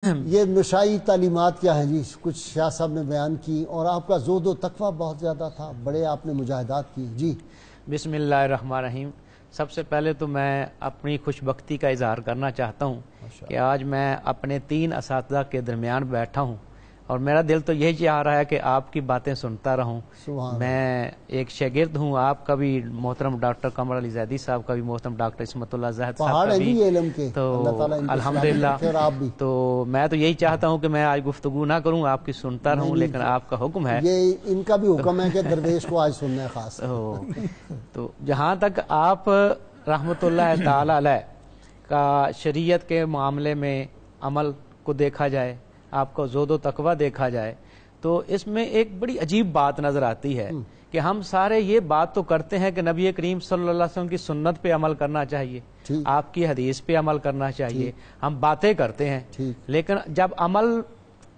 یہ نشائی تعلیمات کیا ہیں جی؟ کچھ شاہ صاحب نے بیان کی اور آپ کا زہد و تقویٰ بہت زیادہ تھا، بڑے آپ نے مجاہدات کی جی۔ بسم اللہ الرحمن الرحیم۔ سب سے پہلے تو میں اپنی خوش بختی کا اظہار کرنا چاہتا ہوں کہ آج میں اپنے 3 اساتذہ کے درمیان بیٹھا ہوں اور میرا دل تو یہی چاہ رہا ہے کہ آپ کی باتیں سنتا رہوں۔ میں ایک شاگرد ہوں آپ کا بھی، محترم ڈاکٹر قمر علی زیدی صاحب کا بھی، محترم ڈاکٹر عصمت اللہ زاہد صاحب کا بھی، تو الحمدللہ تو میں تو یہی چاہتا ہوں کہ میں آج گفتگو نہ کروں، آپ کی سنتا رہوں، لیکن آپ کا حکم ہے، یہ ان کا بھی حکم ہے کہ درویش کو آج سننا ہے خاص۔ تو جہاں تک آپ رحمت اللہ تعالی علیہ کا شریعت کے معاملے میں عمل کو دیکھا جائے، آپ کو زہد و تقویٰ دیکھا جائے، تو اس میں ایک بڑی عجیب بات نظر آتی ہے کہ ہم سارے یہ بات تو کرتے ہیں کہ نبی کریم صلی اللہ علیہ وسلم کی سنت پہ عمل کرنا چاہیے، آپ کی حدیث پہ عمل کرنا چاہیے، ہم باتیں کرتے ہیں، لیکن جب عمل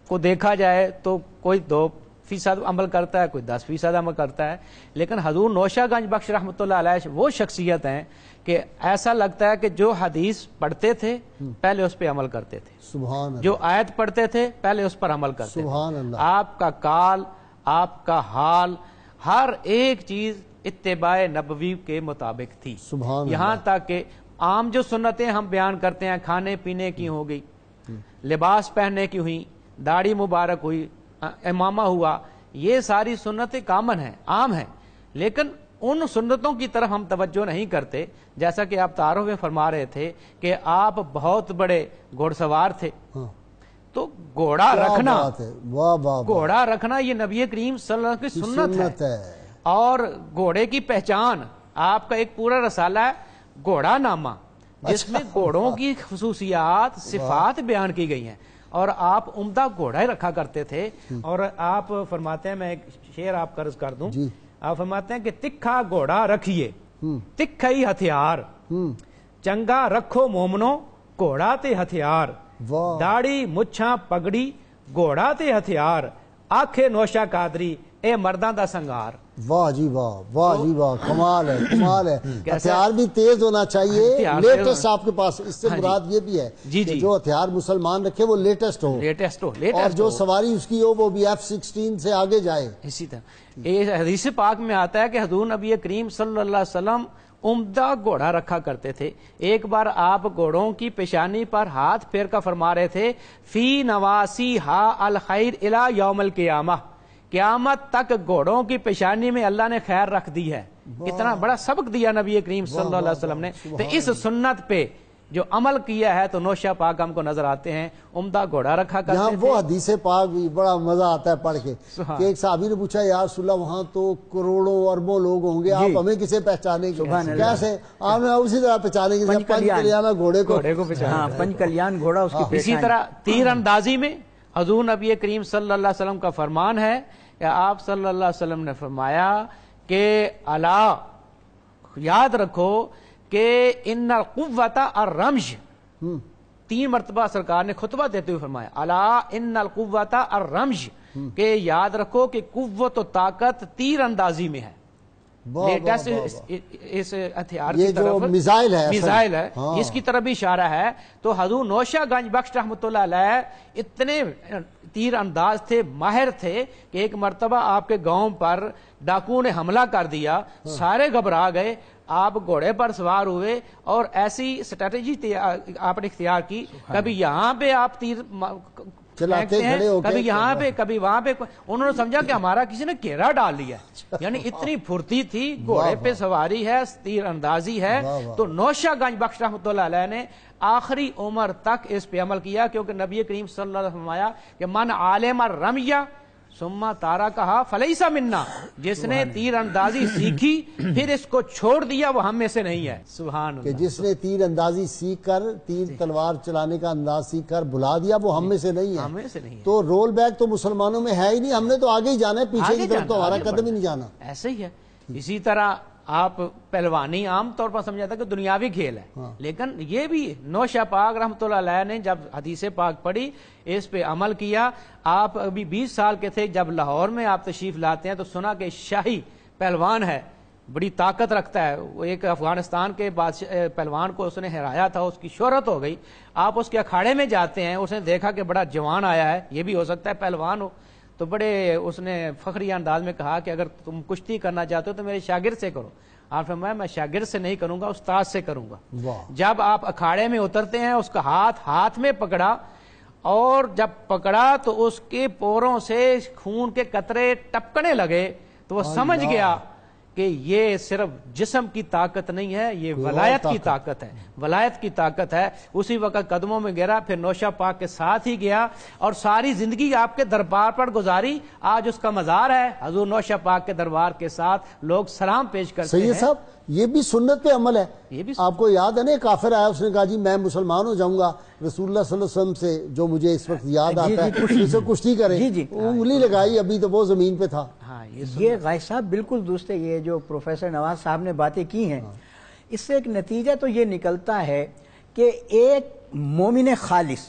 کو دیکھا جائے تو کوئی 2% عمل کرتا ہے، کوئی 10% عمل کرتا ہے، لیکن حضور نوشہ گنج بخش رحمۃ اللہ علیہ وہ شخصیت ہیں کہ ایسا لگتا ہے کہ جو حدیث پڑھتے تھے پہلے اس پہ عمل کرتے تھے، سبحان اللہ، جو آیت پڑھتے تھے پہلے اس پر عمل کرتے تھے، سبحان اللہ، آپ کا کال، آپ کا حال، ہر ایک چیز اتباع نبوی کے مطابق تھی، سبحان یہاں تک کہ عام جو سنتیں ہم بیان کرتے ہیں، کھانے پینے کی ہو گئی، لباس پہننے کی ہوئی، داڑھی مبارک ہوئی، امامہ ہوا، یہ ساری سنتیں کامن ہیں، عام ہیں، لیکن ان سنتوں کی طرف ہم توجہ نہیں کرتے، جیسا کہ آپ تعارف میں فرما رہے تھے کہ آپ بہت بڑے گھوڑ سوار تھے، تو گھوڑا رکھنا یہ نبی کریم صلی اللہ علیہ وسلم کی سنت ہے، اور گھوڑے کی پہچان آپ کا ایک پورا رسالہ ہے گھوڑا نامہ، جس میں گھوڑوں کی خصوصیات صفات بیان کی گئی ہیں، اور آپ عمدہ گھوڑا ہی رکھا کرتے تھے، اور آپ فرماتے ہیں، میں ایک شعر آپ قرض کر دوں، آپ فرماتے ہیں کہ تکھا گھوڑا رکھیے تکھا ہی ہتھیار، چنگا رکھو مومنو گھوڑا تے ہتھیار، داڑھی مچھاں پگڑی گھوڑا تے ہتھیار، آنکھیں نوشہ قادری اے مرداں دا سنگار۔ واہ جی واہ، واہ جی واہ، کمال ہے، کمال ہے، ہتھیار بھی تیز ہونا چاہیے، لیٹسٹ آپ کے پاس، اس سے مراد یہ بھی ہے کہ جو ہتھیار مسلمان رکھے وہ لیٹسٹ ہو، اور جو سواری اس کی ہو وہ بھی F-16 سے آگے جائے۔ اسی طرح حدیث پاک میں آتا ہے کہ حضور نبی کریم صلی اللہ علیہ وسلم عمدہ گھوڑا رکھا کرتے تھے، ایک بار آپ گھوڑوں کی پیشانی پر ہاتھ پھیر کر فرما رہے تھے فی نواسی ہا الخیر الی یوم القیامہ، قیامت تک گھوڑوں کی پیشانی میں اللہ نے خیر رکھ دی ہے، اتنا بڑا سبق دیا نبی کریم صلی اللہ علیہ وسلم نے، تو اس سنت پہ جو عمل کیا ہے تو نوشہ پاک ہم کو نظر آتے ہیں، عمدہ گھوڑا رکھا کرتے تھے۔ وہ حدیث پاک بھی بڑا مزہ آتا ہے پڑھ کے کہ ایک صحابی نے پوچھا یا رسول اللہ وہاں تو کروڑوں اربوں لوگ ہوں گے، آپ ہمیں کسے پہچانے گے؟ کیسے؟ آپ نے اسی طرح پہچانے گے پنچ کلیان گھوڑے کو، پنچ کلیان گھوڑا اس کی۔ اسی طرح تیر اندازی میں حضور نبی کریم صلی اللہ علیہ وسلم کا فرمان ہے کہ آپ صلی اللہ علیہ وسلم نے فرمایا کہ الا یاد رکھو کہ ان القوۃ الرمش، 3 مرتبہ سرکار نے خطبہ دیتے ہوئے فرمایا الا ان القوۃ الرمش، کہ یاد رکھو کہ قوت و طاقت تیر اندازی میں ہے، لیٹسٹ اس ہتھیار کی طرف میزائل ہے اس کی طرف بھی اشارہ ہے، تو حضور نوشہ گنج بخش رحمۃ اللہ علیہ اتنے تیر انداز تھے، ماہر تھے کہ ایک مرتبہ آپ کے گاؤں پر ڈاکوؤں نے حملہ کر دیا، سارے گھبرا گئے، آپ گھوڑے پر سوار ہوئے اور ایسی اسٹریٹجی آپ نے اختیار کی، کبھی یہاں پہ آپ تیر چلاتے ہیں، کبھی یہاں پہ کبھی وہاں پہ، انہوں نے سمجھا کہ ہمارا کسی نے گھیرا ڈال لیا ہے، یعنی اتنی پھرتی تھی، گھوڑے پہ سواری ہے، تیر اندازی ہے، تو نوشہ گنج بخش رحمۃ اللہ علیہ نے آخری عمر تک اس پہ عمل کیا، کیونکہ نبی کریم صلی اللہ علیہ وسلم فرمایا کہ من عالم الرمیہ ثم تارکھا فلیس منا، جس نے تیر اندازی سیکھی پھر اس کو چھوڑ دیا وہ ہم میں سے نہیں ہے۔ سبحان اللہ، کہ جس نے تیر اندازی سیکھ کر، تیر تلوار چلانے کا انداز سیکھ کر بھلا دیا وہ ہم میں سے نہیں ہے، ہم میں سے نہیں ہے، تو رول بیک تو مسلمانوں میں ہے ہی نہیں، ہم نے تو آگے ہی جانا ہے، پیچھے کی طرف تو ہمارا قدم ہی نہیں جانا، ایسے ہی ہے۔ اسی طرح آپ پہلوانی عام طور پر سمجھا تھا کہ دنیاوی کھیل ہے، لیکن یہ بھی نوشہ پاک رحمۃ اللہ علیہ نے جب حدیث پاک پڑھی اس پہ عمل کیا۔ آپ ابھی 20 سال کے تھے جب لاہور میں آپ تشریف لاتے ہیں تو سنا کہ شاہی پہلوان ہے بڑی طاقت رکھتا ہے. وہ ایک افغانستان کے پہلوان کو اس نے ہرایا تھا, اس کی شہرت ہو گئی. آپ اس کے اکھاڑے میں جاتے ہیں, اس نے دیکھا کہ بڑا جوان آیا ہے, یہ بھی ہو سکتا ہے پہلوان ہو, تو بڑے اس نے فخری انداز میں کہا کہ اگر تم کشتی کرنا چاہتے ہو تو میرے شاگرد سے کرو. آپ فرمایا میں شاگرد سے نہیں کروں گا, استاد سے کروں گا. جب آپ اکھاڑے میں اترتے ہیں, اس کا ہاتھ میں پکڑا, اور جب پکڑا تو اس کے پوروں سے خون کے قطرے ٹپکنے لگے, تو وہ سمجھ گیا کہ یہ صرف جسم کی طاقت نہیں ہے, یہ ولایت کی طاقت ہے, ولایت کی طاقت ہے. اسی وقت قدموں میں گرا, پھر نوشہ پاک کے ساتھ ہی گیا اور ساری زندگی آپ کے دربار پر گزاری. آج اس کا مزار ہے, حضور نوشہ پاک کے دربار کے ساتھ لوگ سلام پیش کرتے ہیں. سید صاحب یہ بھی سنت پہ عمل ہے. آپ کو یاد ہے نا, کافر آیا, اس نے کہا جی میں مسلمان ہو جاؤں گا, رسول اللہ صلی اللہ علیہ وسلم سے جو مجھے اس وقت یاد آتا ہے اسے کشتی کرے, انگلی لگائی, ابھی تو وہ زمین پہ تھا. یہ غائب صاحب بالکل درست ہے. یہ جو پروفیسر نواز صاحب نے باتیں کی ہیں, اس سے ایک نتیجہ تو یہ نکلتا ہے کہ ایک مومن خالص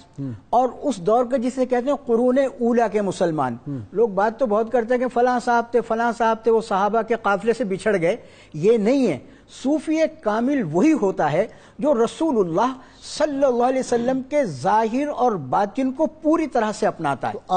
اور اس دور کا جسے کہتے ہیں قرون اولیٰ کے مسلمان, لوگ بات تو بہت کرتے ہیں کہ فلاں صاحب تھے وہ صحابہ کے قافلے سے بچھڑ گئے. یہ نہیں ہے. صوفی کامل وہی ہوتا ہے جو رسول اللہ صلی اللہ علیہ وسلم کے ظاہر اور باطن کو پوری طرح سے اپناتا ہے.